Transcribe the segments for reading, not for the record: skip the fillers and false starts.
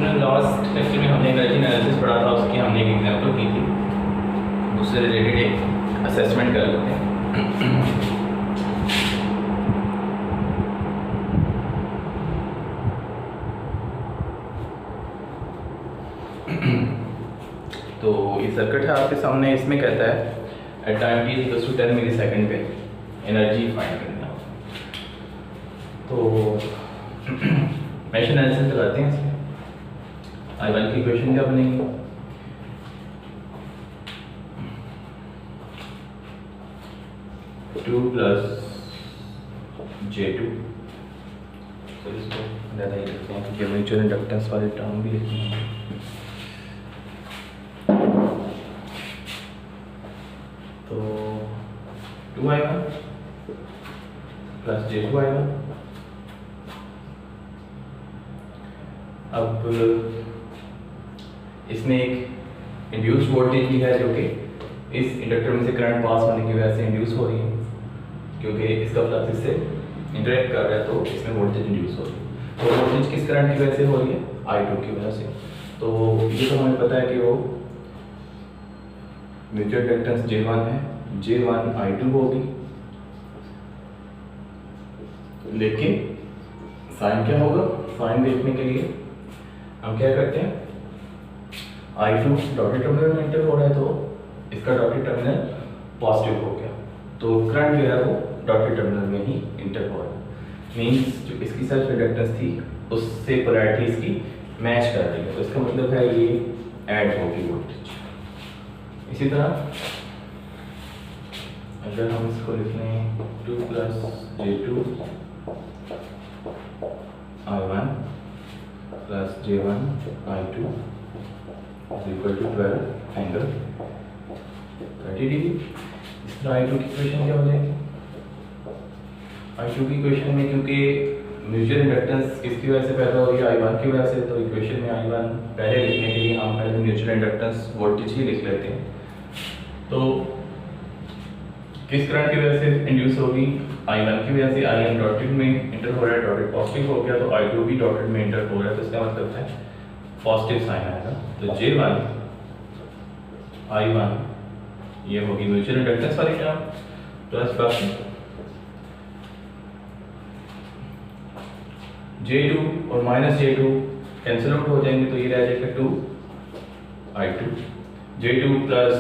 Student last lecture में हमने energy analysis पढ़ा था, उसकी हमने एक एग्जांपल की थी, उससे रिलेटेड एक असेसमेंट कर लेते हैं। तो ये सर्किट है आपके सामने, इसमें कहता है at time t equals to 10 millisecond पे एनर्जी फाइंड करना। तो मेश एनालिसिस लगाते हैं इसमें। I1 की इक्वेशन क्या बनेगी? टू प्लस J2, तो इसको ज़्यादा ही लिखते हैं क्योंकि म्यूचुअल इंडक्टेंस वाले टर्म भी लिखते हैं। तो 2I1 प्लस J2I1। अब इसमें एक इंड्यूस्ड वोल्टेज भी है जो कि इस इंडक्टर में से करंट पास होने की वजह से इंड्यूस हो रही है, क्योंकि इसका फ्लक्स इससे इंटरेक्ट कर रहा है तो इसमें वोल्टेज इंड्यूस हो रही है। तो वोल्टेज किस करंट की वजह से हो रही है? I2 की वजह से। तो ये तो हमें पता है कि वो म्यूचुअल इंडक्टेंस J1 है, J1 I2 होगी, लेकिन साइन क्या होगा? साइन देखने के लिए हम क्या करते हैं, I2 डॉटेड टर्मिनल में इंटर हो रहा है तो इसका डॉटेड टर्मिनल पॉजिटिव हो गया, तो करंट जो है वो डॉटेड टर्मिनल में ही इंटर हो रहा है। मींस जो इसकी सेल्फ इंडक्टेंस थी उससे पोलैरिटी इसकी मैच कर रही है, तो इसका मतलब है ये ऐड होगी वोल्टेज। इसी तरह अगर हम इसको लिख लें 2 plus J2 I1 plus J1 I2 is equal to 12 angle 30 degree. इस तरह I2 की इक्वेशन क्या हो जाएगी? I2 की इक्वेशन में क्योंकि म्यूचुअल इंडक्टेंस किसकी वजह से पैदा हो रही है? I1 की वजह से, तो इक्वेशन में I1 पहले लिखने के लिए हम पहले म्यूचुअल इंडक्टेंस वोल्टेज ही लिख लेते हैं। तो किस करंट की वजह से इंड्यूस होगी? I1 की वजह से। I1 डॉटेड में इंटर हो रहा है, डॉटेड पॉजिटिव हो गया, तो I2 भी डॉटेड में इंटर हो रहा है, तो इसका मतलब है पॉजिटिव साइन आएगा। तो J1 I1 ये होगी म्यूचुअल इंडक्टेंस वाली टर्म प्लस J2 और माइनस J2 कैंसिल आउट हो जाएंगे, तो ये रह जाएगा 2 I2 J2 plus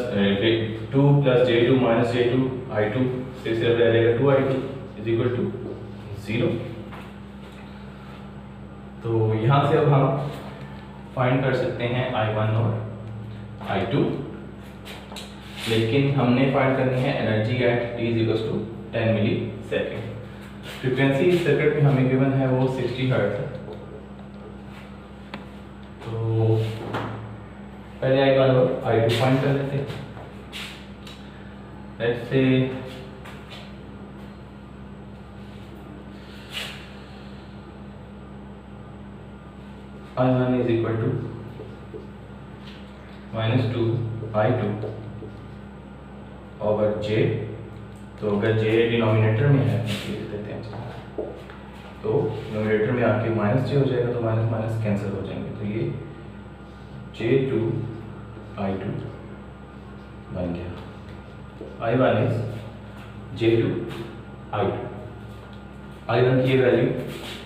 J2 minus J2 I2 से सिर्फ रह जाएगा 2 I2 इज इक्वल टू 0। तो यहाँ से अब हम फाइंड कर सकते हैं I1 और I2, लेकिन हमने फाइंड करनी है energy at t is equal to 10 millisecond. Frequency इस सर्किट में हमें गिवन है वो 60 हर्ट्ज है। तो पहले I1 और I2 फाइंड कर लेते हैं। Let's say I1 is equal to -2 I2 over J। तो अगर J डिनोमिनेटर में है लिख देते हैं, तो डिनोमिनेटर में आके माइनस J हो जाएगा, तो माइनस माइनस कैंसिल हो जाएंगे, तो ये J2 I2 बन गया। I1 is J2 I2। I1 की वैल्यू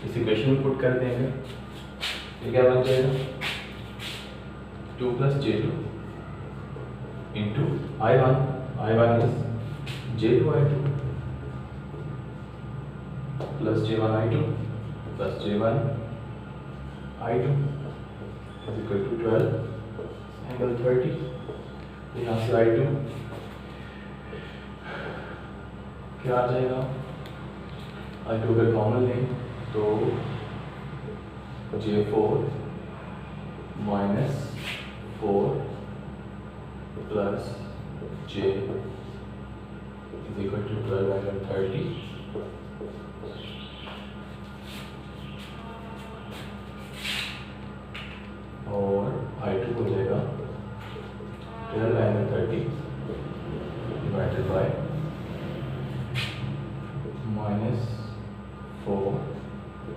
इस इक्वेशन में पुट कर देंगे, तो क्या बन जाएगा 2 plus J2 into I1 is J2 I2 plus J1 I2 plus J1 I2 is equal to 12 angle 30। तो यहाँ से I2 क्या आ जाएगा? I2 अगर कॉमन लें तो J4 minus 4 plus J is equal to 12 angle 30। और I2 हो जाएगा 12 angle 30 divided by -4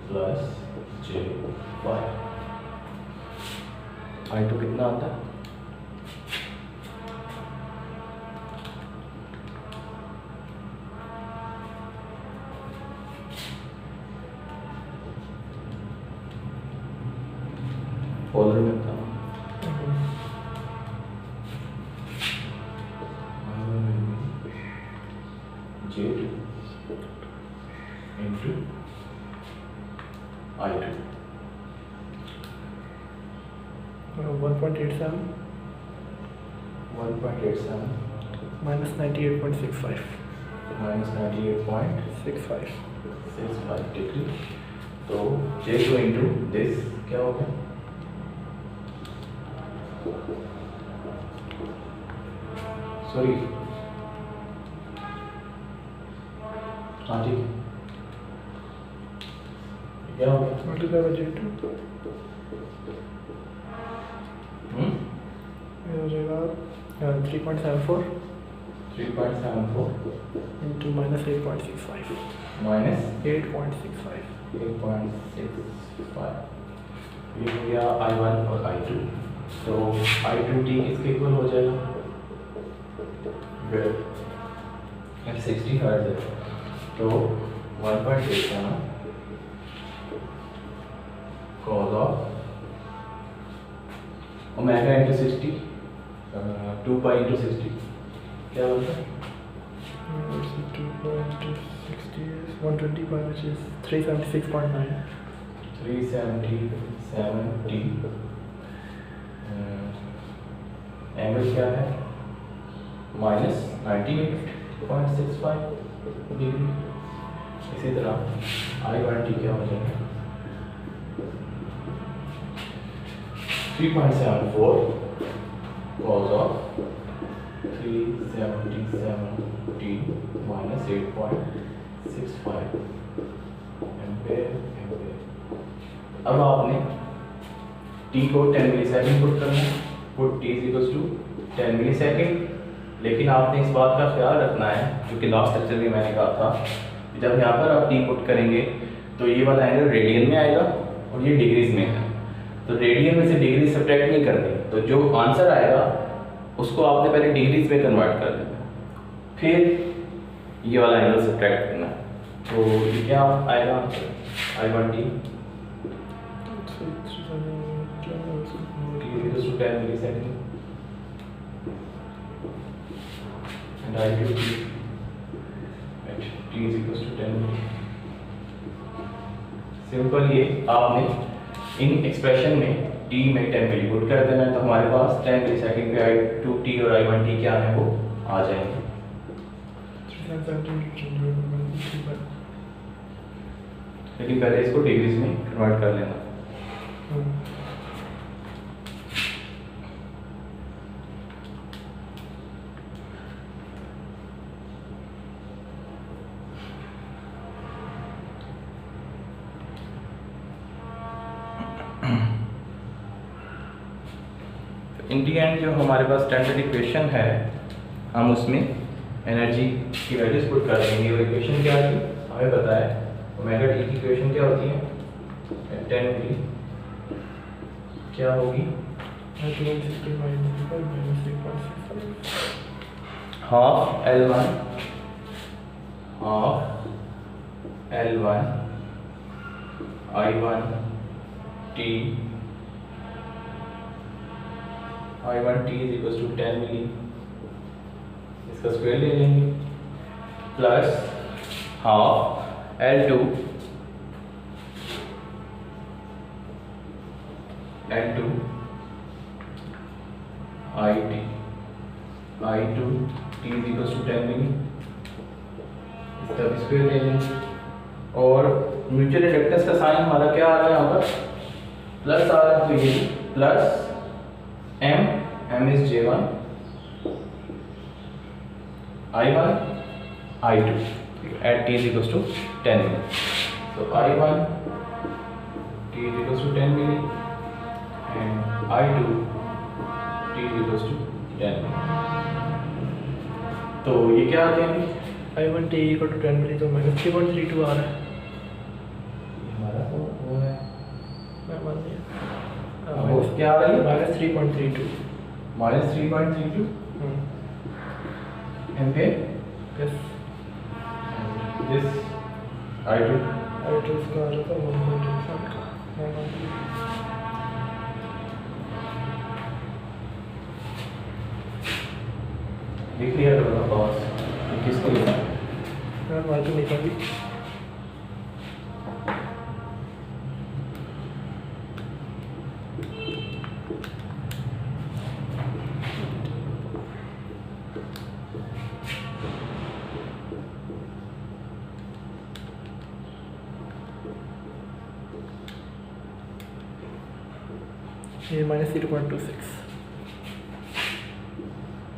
plus J5। I2 कितना आता है? फॉलोअर में था J2 into I2 1.87 minus 98.65 minus 98.65 degree. तो J2 into this क्या हो गया? सॉरी, हाँ ठीक है, क्या हो गया? मल्टीप्लाई बाय J2 ये हो जाएगा 3.74 into minus 8.65 माइनस 8.65 8.65, ये हो गया I1 और I2। तो I2t किसके इक्वल हो जाएगा? अब 60 हर्ट्ज है, तो 1.87 cos of omega into 60 2 pi into 60 क्या होता है? 2.60 is 125 which is 376.9 370 एंगल क्या है? Minus 98.65 degree. इसी तरह I1t क्या हो जाएगा? 3.74 cos of 377t minus 8.65 ampere. अब आपने t को 10 मिलीसेकंड पुट करना है, put t equals to 10 millisecond. लेकिन आपने इस बात का ख्याल रखना है, क्योंकि लास्ट लेक्चर में मैंने कहा था कि जब यहाँ पर आप t पुट करेंगे तो ये वाला एंगल रेडियन में आएगा और ये डिग्रीज में है, तो रेडियन में से डिग्री सब्ट्रैक्ट नहीं करनी, तो जो आंसर आएगा उसको आपने पहले डिग्रीज में कन्वर्ट कर देना, फिर ये वाला एंगल सब्ट्रैक्ट करना है। तो ये क्या आएगा answer? I1t equals to 10 millisecond and I2t at t is equals to 10 millisecond। Simple, ये आपने इन एक्सप्रेशन में t में 10 मिली पुट कर देना है, तो हमारे पास 10 मिलीसेकंड पे I2t और I1t क्या है वो आ जाएंगे। लेकिन पहले इसको डिग्रीज में कन्वर्ट कर लेना। इन दी एंड जो हमारे पास स्टैंडर्ड इक्वेशन है, हम उसमें एनर्जी की वैल्यूज पुट कर देंगे। वो इक्वेशन क्या है हमें पता है, ओमेगा टी की इक्वेशन क्या होती है? 10 मिली क्या होगी? Half L1 I1t is equals to 10 मिली, इसका स्क्वायर ले लेंगे, plus half L2 I2t is equals to 10 मिली, इसका भी स्क्वायर ले लेंगे। और म्यूचुअल इंडक्टेंस का साइन हमारा क्या आ रहा है यहाँ पर? प्लस आ रहा है, तो ये plus m is J1 I1 I2 at t is equals to 10 milli. So I1 t is equals to 10 milli and I2 t is equals to 10 milli. तो ये क्या आ जाएंगे? I1t equal to 10 मिली, तो माइनस 3.32 आ रहा है। हमारा वो है मैं मान लिया। क्या आ रही है? -3.32 -3.32 ampere. Yes, this I2 I2 इसका आ रहा था 1.85 का। देख लिया करो पास किसके लिए? मैं I2 निकाली। ये -0.26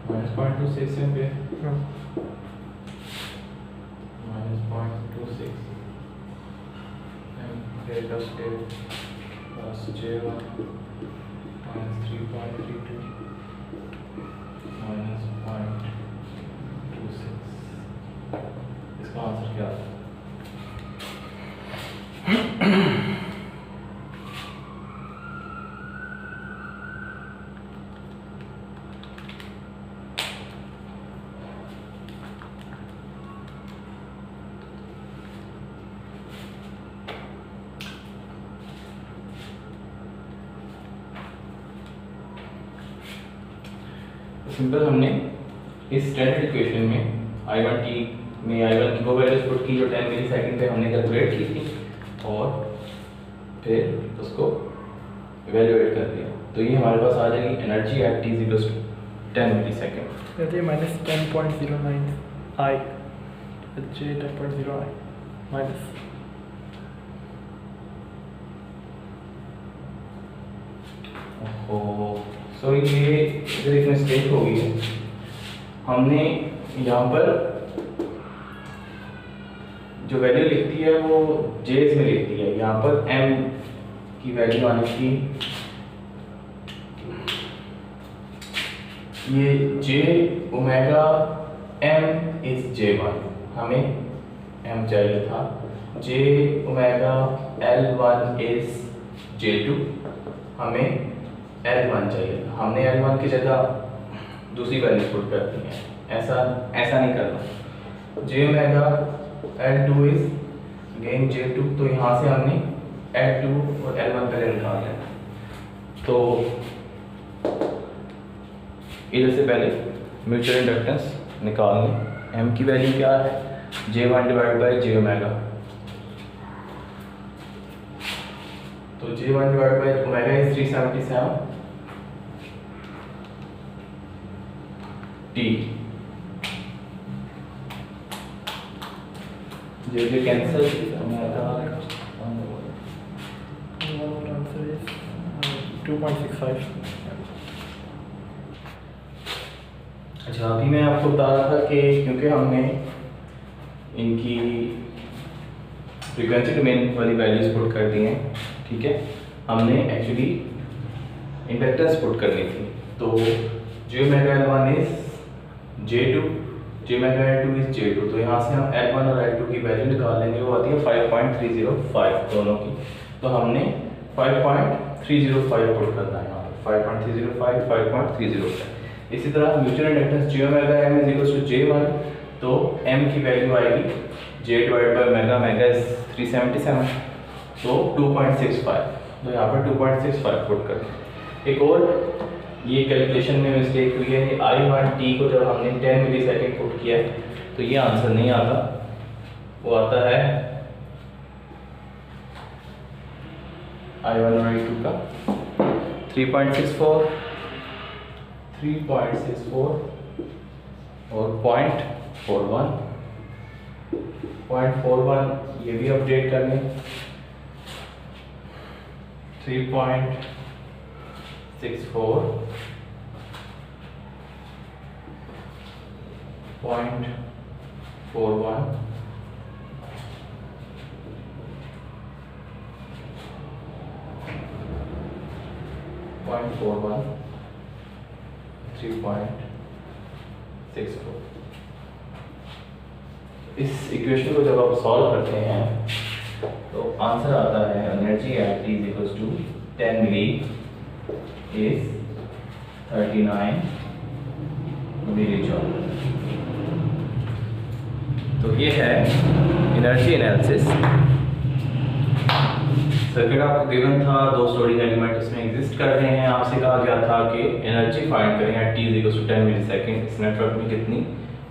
-0.26 एम्पियर। हाँ, -0.26 एम्पियर का स्केल प्लस J1 -3.32 -0.26। इसका आंसर क्या है? सिंपल, हमने इस स्टैंडर्ड इक्वेशन में I1t में I1 की वो वैल्यूज पुट की जो 10 मिली सेकेंड पे हमने कैलकुलेट की थी और फिर उसको इवेल्युएट कर दिया। तो ये हमारे पास आ जाएगी energy at t = 10 millisecond. कहते हैं -10.09 I, J 10.0 I minus. So ये इधर एक मिस्टेक हो गई है। हमने यहाँ पर जो वैल्यू लिखती है वो जेज में लिखती है, यहाँ पर m की वैल्यू आनी थी, ये j omega m is J1, हमें m चाहिए था, j omega L1 is J2, हमें L1 चाहिए था। हमने L1 की जगह दूसरी वैल्यू पुट कर दी है। ऐसा नहीं करना। j omega L2 is again J2, तो यहाँ से हमने L2 और L1 पहले निकाल लेना। तो इधर से पहले म्यूचुअल इंडक्टेंस निकाल लें। m की वैल्यू क्या है? J1 divide by j omega. तो J1 divide by omega is 377 t। जो कैंसिल ओमेगा आंसर इज 2.65। अच्छा, अभी मैं आपको बता रहा था कि क्योंकि हमने इनकी फ्रीक्वेंसी डोमेन वाली वैल्यूज पुट कर दी हैं, ठीक है, हमने एक्चुअली इंडक्टेंस पुट करनी थी। तो j omega L1 is J2, j omega L2 is J2। तो यहाँ से हम L1 और L2 की वैल्यू निकाल लेंगे, वो आती है 5.305 दोनों की। तो हमने 5.305 पुट करना है यहाँ पर, 5.305, 5.305। इसी तरह mutual inductance j omega m is equal to J1, तो m की वैल्यू आएगी j divide by omega, omega is 377, तो 2.65। तो यहाँ पर 2.65 पुट कर। एक और ये कैलकुलेशन में मिस्टेक हुई है कि I1t को जब हमने 10 मिली सेकेंड पुट किया है तो ये आंसर नहीं आता, वो आता है I1 और I2 का 3.64 और 0.41 ये भी अपडेट कर लें। 3.64 0.41 0.41 3.64। इस इक्वेशन को जब आप सॉल्व करते हैं तो आंसर आता है energy at t = 10 milli is 39 millijoule. तो ये है एनर्जी एनालिसिस। सर्किट आपको गिवन था, दो स्टोरिंग एलिमेंट इसमें एग्जिस्ट कर रहे हैं। आपसे कहा गया था कि एनर्जी फाइंड करें एट t = 10 मिली सेकेंड। इस नेटवर्क में कितनी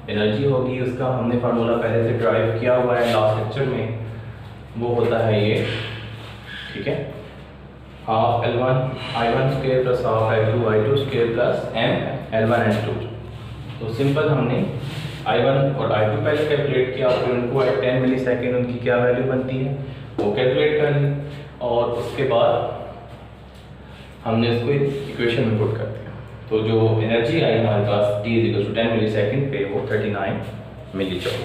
एनर्जी होगी उसका हमने फार्मूला पहले से ड्राइव किया हुआ है लास्ट लेक्चर में। वो होता है ये, ठीक है, half L1 I1 square plus half L2 I2 square plus m L1 L2। तो सिंपल हमने I1 और I2 पहले कैलकुलेट किया, फिर उनको एट 10 मिली सेकेंड उनकी क्या वैल्यू बनती है वो कैलकुलेट कर ली, और उसके बाद हमने इसको इक्वेशन में पुट कर दिया। तो जो एनर्जी आई हमारे पास t = 10 मिली सेकेंड पे वो 39 मिली जॉल।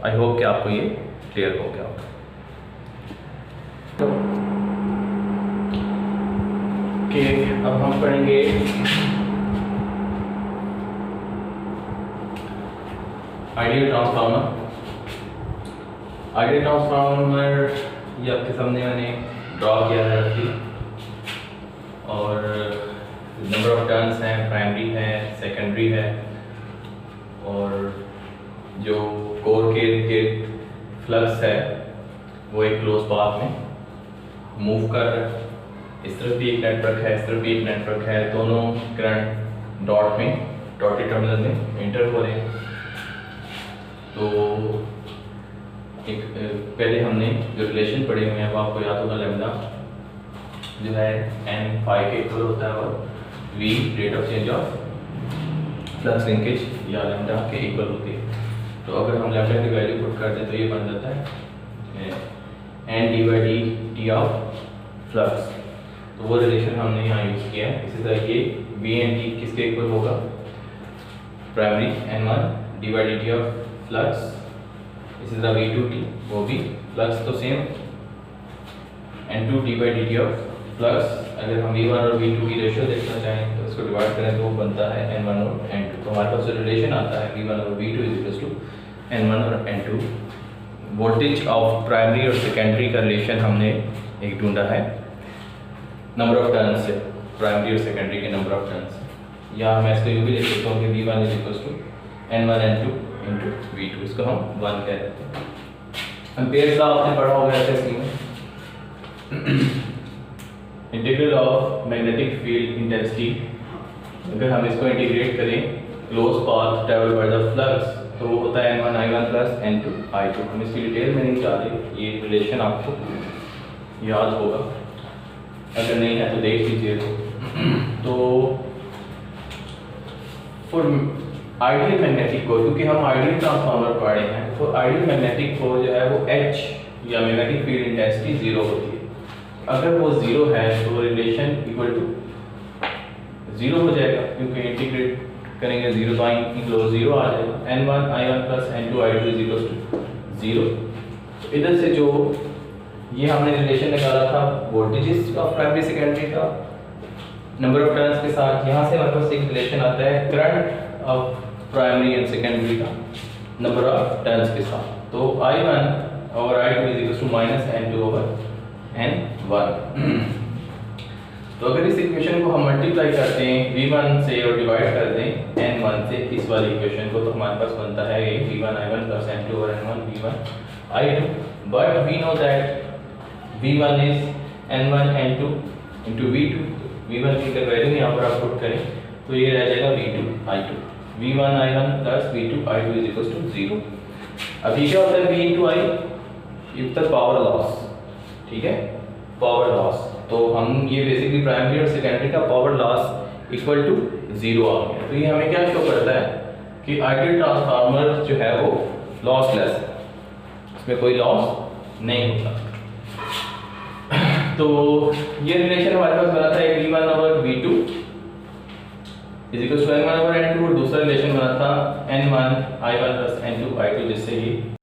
आई होप कि आपको ये क्लियर हो गया होगा। कि अब हम पढ़ेंगे आइडियल ट्रांसफार्मर। आइडियल ट्रांसफार्मर ये आपके सामने मैंने ड्रॉ किया है रखी, और नंबर ऑफ टर्न्स हैं, प्राइमरी है, सेकेंडरी है, और जो कोर के फ्लक्स है वो एक क्लोज पाथ में मूव कर रहा है। इस तरफ भी एक नेटवर्क है, इस तरफ भी एक नेटवर्क है, दोनों करंट डॉट में, डॉटेड टर्मिनल में इंटर हो रहे हैं। तो एक पहले हमने जो रिलेशन पढ़े हुए हैं वो आपको याद होगा, लैम्डा जो है n फाई के इक्वल होता है और v rate of change of flux linkage या लैम्डा के इक्वल होती है। तो अगर हम लैम्डा की वैल्यू पुट कर दें तो ये बन जाता है n/dt ऑफ फ्लक्स। तो वो रिलेशन हमने यहाँ यूज़ किया है। इसी तरह ये v/t किसके इक्वल होगा, प्राइमरी n1/dt ऑफ फ्लक्स। इसी तरह v2t वो भी फ्लक्स तो सेम, n2t/dt ऑफ फ्लक्स। अगर हम v1 और v2 की रेशियो देखना चाहें तो इसको डिवाइड करें तो वो बनता है n1 और n2। तो हमारे पास जो रिलेशन आता है v1 और v2 = n1 और n2। वोल्टेज ऑफ प्राइमरी और सेकेंडरी का रिलेशन हमने एक ढूंढा है नंबर ऑफ टर्न्स से, प्राइमरी और सेकेंडरी के नंबर ऑफ टर्न्स। या मैं इसको यूँ भी लिख सकता हूँ कि v1 = n1 n2 into v2, इसको हम 1 कह देते हैं। एम्पियर्स लॉ आपने पढ़ा होगा एसएससी में। Integral of magnetic field intensity, अगर हम इसको इंटीग्रेट करें close path travel by the flux तो वो होता है n1 I1 plus n2 I2। हम इसकी डिटेल में नहीं जा रहे, ये रिलेशन आपको याद होगा, अगर नहीं है तो देख लीजिए। तो फॉर आइडियल मैग्नेटिक को, क्योंकि हम आइडियल ट्रांसफार्मर पढ़ रहे हैं, तो आइडियल मैग्नेटिक को जो है वो H या मैग्नेटिक फील्ड इंटेंसिटी 0 होती है। अगर वो 0 है तो रिलेशन इक्वल टू 0 हो जाएगा, क्योंकि इंटीग्रेट करेंगे 0 तो इंक्लोज 0 आ जाएगा। n1 I1 plus n2 I2 = 0। तो इधर से जो ये हमने रिलेशन निकाला था वोल्टेजेस ऑफ प्राइमरी सेकेंडरी का नंबर ऑफ टर्न्स के साथ, यहाँ से हमारे पास एक रिलेशन आता है current of primary and secondary का नंबर ऑफ टर्न्स के साथ। तो I1 और I2 = -n2/n1। तो अगर इस इक्वेशन को हम मल्टीप्लाई करते हैं v1 से और डिवाइड कर दें n1 से इस वाली इक्वेशन को, तो हमारे पास बनता है ये v1 I1 plus n2/n1 v1 I2। But we know that v1 is n1 n2 into v2। v1 की अगर वैल्यू यहाँ पर आप पुट करें तो ये रह जाएगा v2 I2। v1 I1 plus v2 I2 = 0। अभी क्या होता है v इंटू आई, इतना पावर लॉस, ठीक है, पावर लॉस। तो हम ये बेसिकली प्राइमरी और सेकेंडरी का पावर लॉस इक्वल टू 0 आ गया। तो ये हमें क्या शो करता है कि आइडियल ट्रांसफार्मर जो है वो लॉसलेस है, इसमें कोई लॉस नहीं होता। तो ये रिलेशन हमारे पास बना था v1/v2 = n1/n2, और दूसरा रिलेशन बना था n1 I1 plus n2 I2, जिससे ये